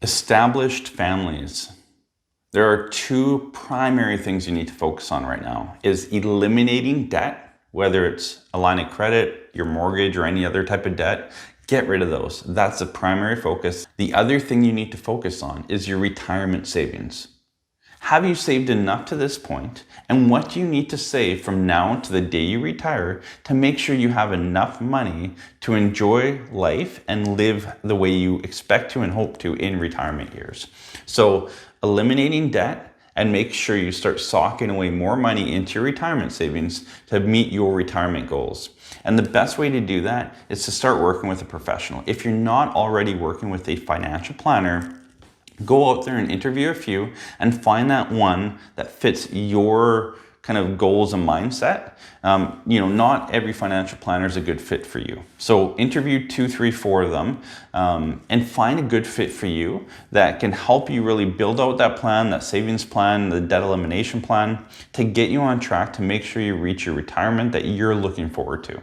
Established families. There are two primary things you need to focus on right now is eliminating debt, whether it's a line of credit, your mortgage, or any other type of debt. Get rid of those. That's the primary focus. The other thing you need to focus on is your retirement savings. Have you saved enough to this point? And what do you need to save from now to the day you retire to make sure you have enough money to enjoy life and live the way you expect to and hope to in retirement years? So eliminating debt and make sure you start socking away more money into your retirement savings to meet your retirement goals. And the best way to do that is to start working with a professional. If you're not already working with a financial planner, go out there and interview a few and find that one that fits your kind of goals and mindset. Not every financial planner is a good fit for you. So interview 2, 3, 4 of them and find a good fit for you that can help you really build out that plan, that savings plan, the debt elimination plan to get you on track to make sure you reach your retirement that you're looking forward to.